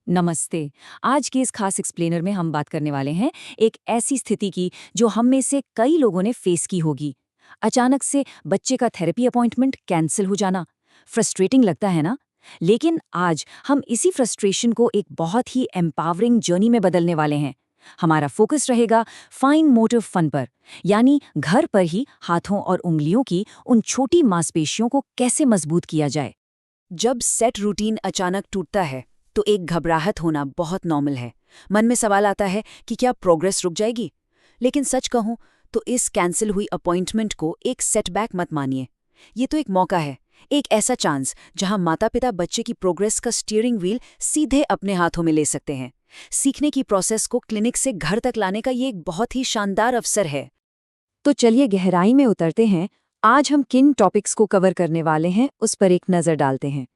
नमस्ते। आज के इस खास एक्सप्लेनर में हम बात करने वाले हैं एक ऐसी स्थिति की जो हम में से कई लोगों ने फेस की होगी। अचानक से बच्चे का थेरेपी अपॉइंटमेंट कैंसिल हो जाना। फ्रस्ट्रेटिंग लगता है ना? लेकिन आज हम इसी फ्रस्ट्रेशन को एक बहुत ही एम्पावरिंग जर्नी में बदलने वाले हैं। हमारा फोकस रहेगा फाइन मोटर फन पर, यानी घर पर ही हाथों और उंगलियों की उन छोटी मांसपेशियों को कैसे मजबूत किया जाए। जब सेट रूटीन अचानक टूटता है तो एक घबराहट होना बहुत नॉर्मल है। मन में सवाल आता है कि क्या प्रोग्रेस रुक जाएगी। लेकिन सच कहूं तो इस कैंसिल हुई अपॉइंटमेंट को एक सेटबैक मत मानिए। ये तो एक मौका है, एक ऐसा चांस जहां माता पिता बच्चे की प्रोग्रेस का स्टीयरिंग व्हील सीधे अपने हाथों में ले सकते हैं। सीखने की प्रोसेस को क्लिनिक से घर तक लाने का ये एक बहुत ही शानदार अवसर है। तो चलिए गहराई में उतरते हैं। आज हम किन टॉपिक्स को कवर करने वाले हैं उस पर एक नज़र डालते हैं।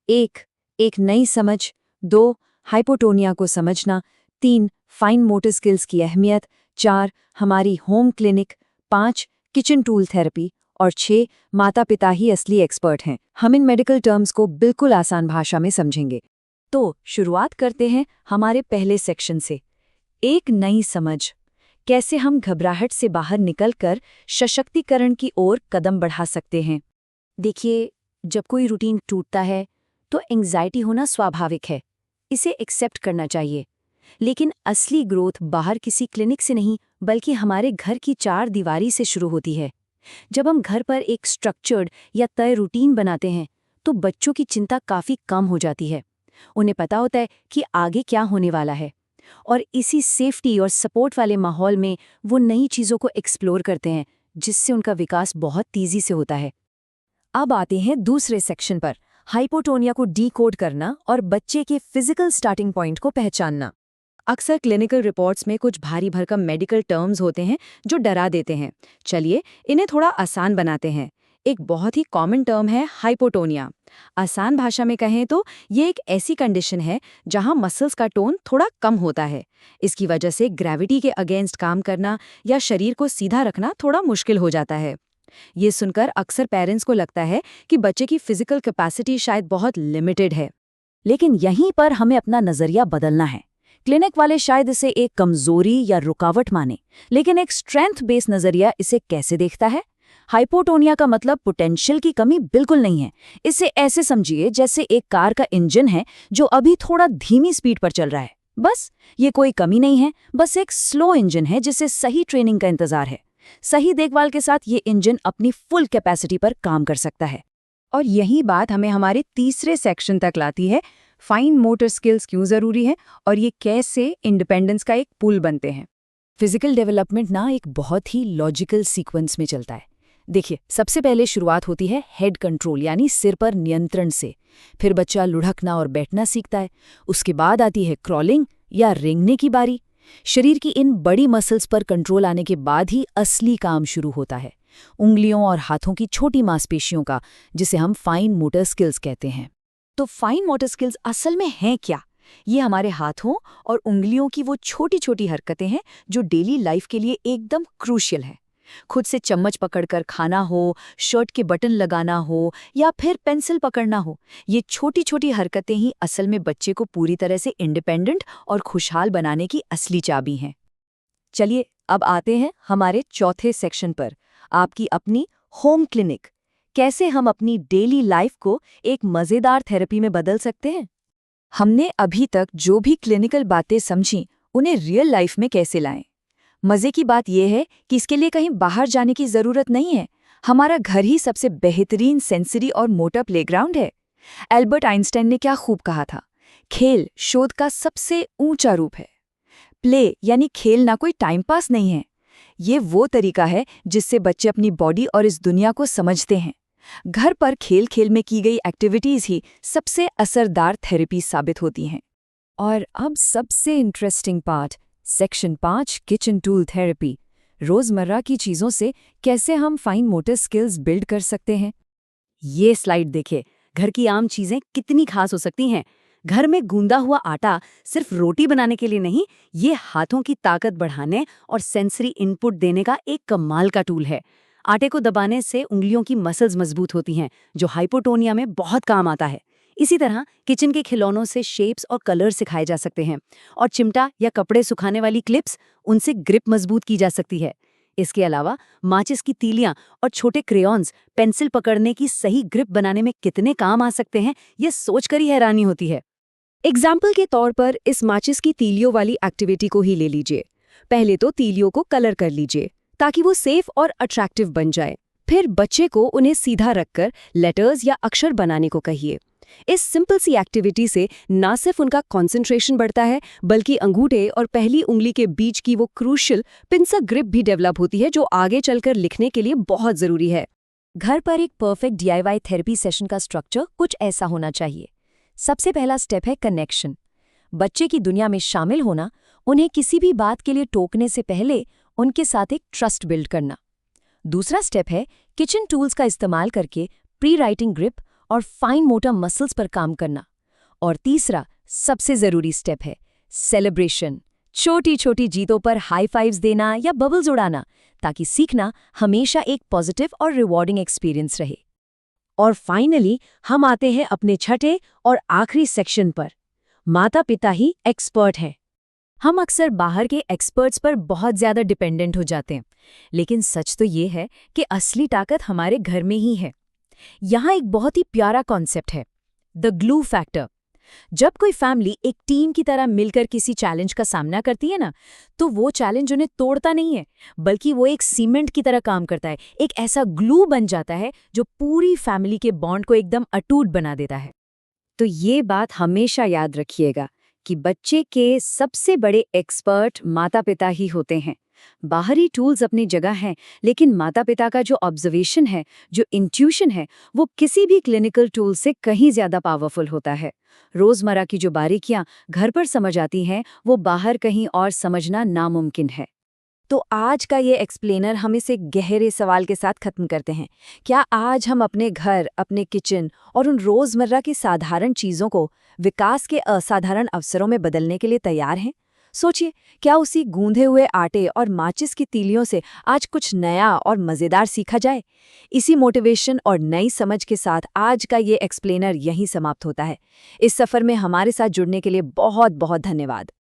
एक एक नई समझ। 2 हाइपोटोनिया को समझना। 3 फाइन मोटर स्किल्स की अहमियत। 4 हमारी home clinic. 5 kitchen tool therapy. और 6 माता पिता ही असली एक्सपर्ट हैं। हम इन मेडिकल टर्म्स को बिल्कुल आसान भाषा में समझेंगे। तो शुरुआत करते हैं हमारे पहले सेक्शन से, एक नई समझ। कैसे हम घबराहट से बाहर निकलकर सशक्तिकरण की ओर कदम बढ़ा सकते हैं। देखिए, जब कोई रूटीन टूटता है तो एंग्जाइटी होना स्वाभाविक है, इसे एक्सेप्ट करना चाहिए। लेकिन असली ग्रोथ बाहर किसी क्लिनिक से नहीं बल्कि हमारे घर की 4 दीवारी से शुरू होती है। जब हम घर पर एक स्ट्रक्चर्ड या तय रूटीन बनाते हैं तो बच्चों की चिंता काफ़ी कम हो जाती है। उन्हें पता होता है कि आगे क्या होने वाला है, और इसी सेफ्टी और सपोर्ट वाले माहौल में वो नई चीज़ों को एक्सप्लोर करते हैं, जिससे उनका विकास बहुत तेज़ी से होता है। अब आते हैं दूसरे सेक्शन पर, हाइपोटोनिया को डीकोड करना और बच्चे के फिजिकल स्टार्टिंग पॉइंट को पहचानना। अक्सर क्लिनिकल रिपोर्ट्स में कुछ भारी भरकम मेडिकल टर्म्स होते हैं जो डरा देते हैं। चलिए इन्हें थोड़ा आसान बनाते हैं। एक बहुत ही कॉमन टर्म है हाइपोटोनिया। आसान भाषा में कहें तो ये एक ऐसी कंडीशन है जहां मसल्स का टोन थोड़ा कम होता है। इसकी वजह से ग्रेविटी के अगेंस्ट काम करना या शरीर को सीधा रखना थोड़ा मुश्किल हो जाता है। ये सुनकर अक्सर पेरेंट्स को लगता है कि बच्चे की फिजिकल कैपेसिटी शायद बहुत लिमिटेड है। लेकिन यहीं पर हमें अपना नजरिया बदलना है। क्लिनिक वाले शायद इसे एक कमजोरी या रुकावट माने, लेकिन एक स्ट्रेंथ बेस्ड नजरिया इसे कैसे देखता है। हाइपोटोनिया का मतलब पोटेंशियल की कमी बिल्कुल नहीं है। इसे ऐसे समझिए जैसे एक कार का इंजन है जो अभी थोड़ा धीमी स्पीड पर चल रहा है। बस ये कोई कमी नहीं है, बस एक स्लो इंजन है जिसे सही ट्रेनिंग का इंतजार है। सही देखभाल के साथ ये इंजन अपनी फुल कैपेसिटी पर काम कर सकता है। और यही बात हमें हमारे तीसरे सेक्शन तक लाती है, फाइन मोटर स्किल्स क्यों जरूरी है और ये कैसे इंडिपेंडेंस का एक पुल बनते हैं। फिजिकल डेवलपमेंट ना एक बहुत ही लॉजिकल सीक्वेंस में चलता है। देखिए, सबसे पहले शुरुआत होती है हेड कंट्रोल यानी सिर पर नियंत्रण से। फिर बच्चा लुढ़कना और बैठना सीखता है। उसके बाद आती है क्रॉलिंग या रेंगने की बारी। शरीर की इन बड़ी मसल्स पर कंट्रोल आने के बाद ही असली काम शुरू होता है, उंगलियों और हाथों की छोटी मांसपेशियों का, जिसे हम फाइन मोटर स्किल्स कहते हैं। तो फाइन मोटर स्किल्स असल में हैं क्या? ये हमारे हाथों और उंगलियों की वो छोटी छोटी हरकतें हैं जो डेली लाइफ के लिए एकदम क्रूशियल है। खुद से चम्मच पकड़कर खाना हो, शर्ट के बटन लगाना हो या फिर पेंसिल पकड़ना हो, ये छोटी छोटी हरकतें ही असल में बच्चे को पूरी तरह से इंडिपेंडेंट और खुशहाल बनाने की असली चाबी हैं। चलिए अब आते हैं हमारे चौथे सेक्शन पर, आपकी अपनी होम क्लिनिक। कैसे हम अपनी डेली लाइफ को एक मज़ेदार थेरेपी में बदल सकते हैं। हमने अभी तक जो भी क्लिनिकल बातें समझी उन्हें रियल लाइफ में कैसे लाएं। मज़े की बात यह है कि इसके लिए कहीं बाहर जाने की ज़रूरत नहीं है। हमारा घर ही सबसे बेहतरीन सेंसरी और मोटर प्लेग्राउंड है। एल्बर्ट आइंस्टाइन ने क्या खूब कहा था, खेल शोध का सबसे ऊंचा रूप है। प्ले यानी खेलना कोई टाइम पास नहीं है, ये वो तरीका है जिससे बच्चे अपनी बॉडी और इस दुनिया को समझते हैं। घर पर खेल खेल में की गई एक्टिविटीज़ ही सबसे असरदार थेरेपी साबित होती हैं। और अब सबसे interesting part, section 5, kitchen tool therapy. रोज़मर्रा की चीज़ों से कैसे हम फाइन मोटर स्किल्स बिल्ड कर सकते हैं। ये स्लाइड देखिए, घर की आम चीज़ें कितनी खास हो सकती हैं। घर में गूंदा हुआ आटा सिर्फ रोटी बनाने के लिए नहीं, ये हाथों की ताकत बढ़ाने और सेंसरी इनपुट देने का एक कमाल का टूल है। आटे को दबाने से उंगलियों की मसल्स मजबूत होती हैं, जो हाइपोटोनिया में बहुत काम आता है। इसी तरह किचन के खिलौनों से शेप्स और कलर सिखाए जा सकते हैं, और चिमटा या कपड़े सुखाने वाली क्लिप्स, उनसे ग्रिप मजबूत की जा सकती है। इसके अलावा माचिस की तीलियां और छोटे क्रेयॉन्स पेंसिल पकड़ने की सही ग्रिप बनाने में कितने काम आ सकते हैं, ये सोचकर ही हैरानी होती है। एग्जाम्पल के तौर पर इस माचिस की तीलियों वाली एक्टिविटी को ही ले लीजिए। पहले तो तीलियों को कलर कर लीजिए ताकि वो सेफ और अट्रैक्टिव बन जाए। फिर बच्चे को उन्हें सीधा रखकर लेटर्स या अक्षर बनाने को कहिए। इस सिंपल सी एक्टिविटी से ना सिर्फ उनका कंसंट्रेशन बढ़ता है, बल्कि अंगूठे और पहली उंगली के बीच की वो क्रूशियल पिंसा ग्रिप भी डेवलप होती है, जो आगे चलकर लिखने के लिए बहुत जरूरी है। घर पर एक परफेक्ट DIY थेरेपी सेशन का स्ट्रक्चर कुछ ऐसा होना चाहिए। सबसे पहला स्टेप है कनेक्शन। बच्चे की दुनिया में शामिल होना, उन्हें किसी भी बात के लिए टोकने से पहले उनके साथ एक ट्रस्ट बिल्ड करना। दूसरा स्टेप है किचन टूल्स का इस्तेमाल करके प्री राइटिंग ग्रिप और फाइन मोटर मसल्स पर काम करना। और तीसरा सबसे जरूरी स्टेप है सेलिब्रेशन। छोटी छोटी जीतों पर हाई फाइव्स देना या बबल्स उड़ाना, ताकि सीखना हमेशा एक पॉजिटिव और रिवॉर्डिंग एक्सपीरियंस रहे। और फाइनली हम आते हैं अपने छठे और आखिरी सेक्शन पर। माता पिता ही एक्सपर्ट हैं। हम अक्सर बाहर के एक्सपर्ट्स पर बहुत ज़्यादा डिपेंडेंट हो जाते हैं, लेकिन सच तो ये है कि असली ताकत हमारे घर में ही है। यहाँ एक बहुत ही प्यारा कॉन्सेप्ट है, द ग्लू फैक्टर। जब कोई फैमिली एक टीम की तरह मिलकर किसी चैलेंज का सामना करती है ना, तो वो चैलेंज उन्हें तोड़ता नहीं है, बल्कि वो एक सीमेंट की तरह काम करता है, एक ऐसा ग्लू बन जाता है जो पूरी फैमिली के बॉन्ड को एकदम अटूट बना देता है। तो ये बात हमेशा याद रखिएगा कि बच्चे के सबसे बड़े एक्सपर्ट माता पिता ही होते हैं। बाहरी टूल्स अपनी जगह हैं, लेकिन माता पिता का जो ऑब्जर्वेशन है, जो इंट्यूशन है, वो किसी भी क्लिनिकल टूल से कहीं ज्यादा पावरफुल होता है। रोजमर्रा की जो बारीकियां घर पर समझ आती हैं, वो बाहर कहीं और समझना नामुमकिन है। तो आज का ये एक्सप्लेनर हम इसे गहरे सवाल के साथ खत्म करते हैं। क्या आज हम अपने घर, अपने किचन और उन रोजमर्रा की साधारण चीजों को विकास के असाधारण अवसरों में बदलने के लिए तैयार हैं? सोचिए, क्या उसी गूंधे हुए आटे और माचिस की तीलियों से आज कुछ नया और मजेदार सीखा जाए? इसी मोटिवेशन और नई समझ के साथ आज का ये एक्सप्लेनर यहीं समाप्त होता है। इस सफर में हमारे साथ जुड़ने के लिए बहुत बहुत धन्यवाद।